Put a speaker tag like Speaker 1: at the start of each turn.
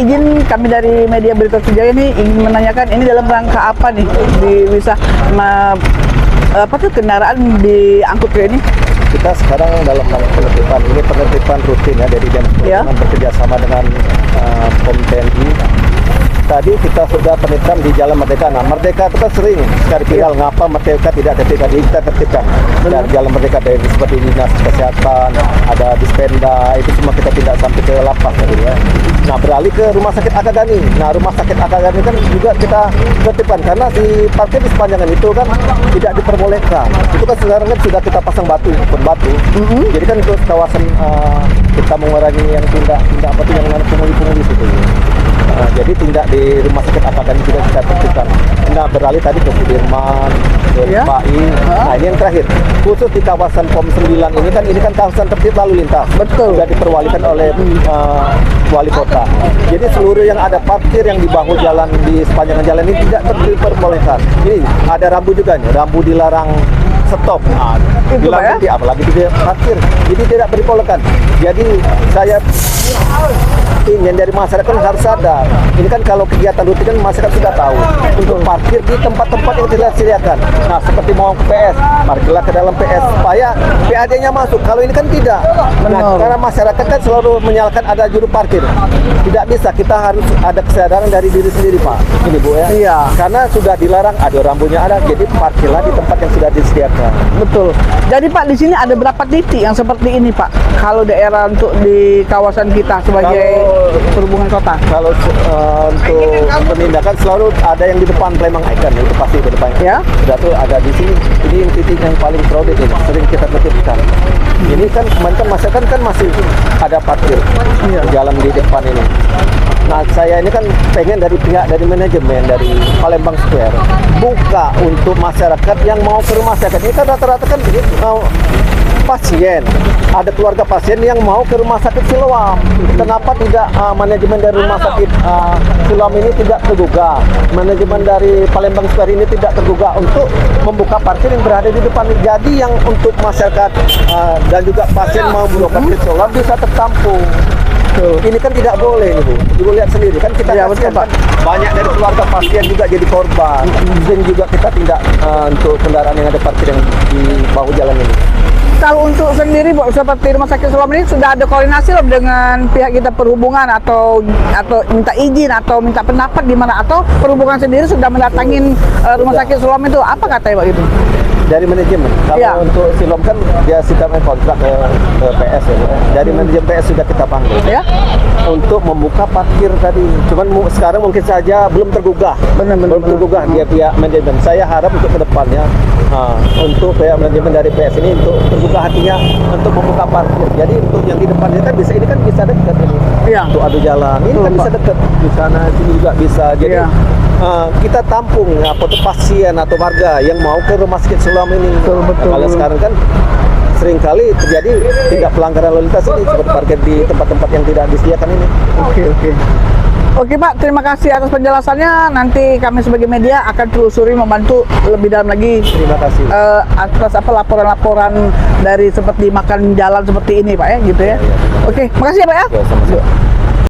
Speaker 1: izin kami dari media Berita Sejaya ini ingin menanyakan ini dalam rangka apa nih bisa apa tuh kendaraan diangkut ke ini?
Speaker 2: Kita sekarang dalam penertiban, ini penertiban rutin ya dari Dinas Perhubungan bekerja sama dengan POM TNI. Tadi kita sudah penertiban di Jalan Merdeka. Nah, Merdeka itu kan sering cari viral ngapa Merdeka tidak tertib. Jadi kita tertibkan dari Jalan Merdeka dari seperti Dinas Kesehatan, ada Dispenda, itu semua kita tidak sampai ke lapas gitu ya. Nah, beralih ke Rumah Sakit Akagani. Nah, Rumah Sakit Akagani kan juga kita tertibkan karena di parkir di sepanjangan itu kan tidak diperbolehkan. Itu kan sekarang kan sudah kita pasang batu. Jadi kan untuk kawasan kita mengurangi yang tindak apa tuh yang pungli-pungli situ. Jadi tindak di Rumah Sakit Akagani juga kita tertibkan. Nah, beralih tadi ke Sudirman, ke PAI. Nah, ini yang terakhir. Khusus di kawasan POM 9 ini kan kawasan tertib lalu lintas.
Speaker 1: Betul.
Speaker 2: Sudah diperwalikan oleh wali kota. Jadi seluruh yang ada parkir yang di bahu jalan di sepanjang jalan ini tidak diperbolehkan. Ini ada rambu juga nih, rambu dilarang stop. Nah, dilarang apalagi di parkir. Jadi tidak diperbolehkan. Jadi saya ingin dari masyarakat harus sadar. Ini kan kalau kegiatan rutin kan masyarakat sudah tahu untuk parkir di tempat-tempat yang tidak disediakan. Nah, seperti mau ke PS, parkirlah ke dalam PS supaya PAD-nya masuk. Kalau ini kan tidak. Nah, karena masyarakat kan selalu menyalahkan ada juru parkir. Tidak bisa, kita harus ada kesadaran dari diri sendiri, Pak. Ini Bu ya.
Speaker 1: Iya.
Speaker 2: Karena sudah dilarang, ada rambunya ada, jadi parkirlah di tempat yang sudah disediakan.
Speaker 1: Betul. Jadi Pak, di sini ada berapa titik yang seperti ini Pak? Kalau daerah untuk di kawasan kita sebagai perhubungan kota.
Speaker 2: Kalau untuk penindakan selalu ada yang di depan Palembang Icon, itu pasti di depan.
Speaker 1: Ya.
Speaker 2: Sudah tuh ada di sini. Ini titik yang paling crowded ini, sering kita tertibkan. Ini kan kemarin masyarakat kan masih ada parkir jalan di depan ini. Nah, saya ini kan pengen dari pihak dari manajemen dari Palembang Square buka untuk masyarakat yang mau ke rumah sakit. Ini kan rata-rata kan pasien, ada keluarga pasien yang mau ke rumah sakit Siloam. Kenapa tidak manajemen dari rumah sakit Siloam ini tidak tergugah? Manajemen dari Palembang Square ini tidak tergugah untuk membuka parkir yang berada di depan. Jadi yang untuk masyarakat dan juga pasien mau berobat ke Siloam bisa tertampung. Ini kan tidak boleh nih Bu. Ibu lihat sendiri kan kita kasihan, kan banyak dari keluarga pasien juga jadi korban. Dan juga kita tidak untuk kendaraan yang ada parkir yang di bahu jalan ini.
Speaker 1: Kalau untuk sendiri Bu, seperti Rumah Sakit Siloam ini sudah ada koordinasi loh dengan pihak kita perhubungan atau minta izin atau minta pendapat di mana, atau perhubungan sendiri sudah mendatangin Rumah Sakit Siloam itu, apa katanya Pak itu?
Speaker 2: Dari manajemen. Kalau untuk Siloam kan dia sudah kontrak ke PS ya. Dari manajemen PS sudah kita panggil untuk membuka parkir tadi. Cuman sekarang mungkin saja belum tergugah. Belum tergugah dia pihak manajemen. Saya harap untuk kedepannya untuk pihak manajemen dari PS ini untuk tergugah hatinya untuk membuka parkir. Jadi untuk yang di depan kita bisa, ini kan bisa dekat ini. Untuk adu jalan ini kan bisa dekat di sana sini juga bisa. Jadi kita tampung pasien atau warga yang mau ke Rumah Sakit Siloam ini. Kalau sekarang kan seringkali terjadi tidak pelanggaran lalu lintas ini seperti parkir di tempat-tempat yang tidak disediakan ini.
Speaker 1: Oke Pak, terima kasih atas penjelasannya. Nanti kami sebagai media akan telusuri, membantu lebih dalam lagi.
Speaker 2: Terima kasih.
Speaker 1: Atas laporan-laporan dari seperti makan jalan seperti ini Pak ya, gitu ya. Oke, makasih ya Pak ya.
Speaker 2: Sama-sama.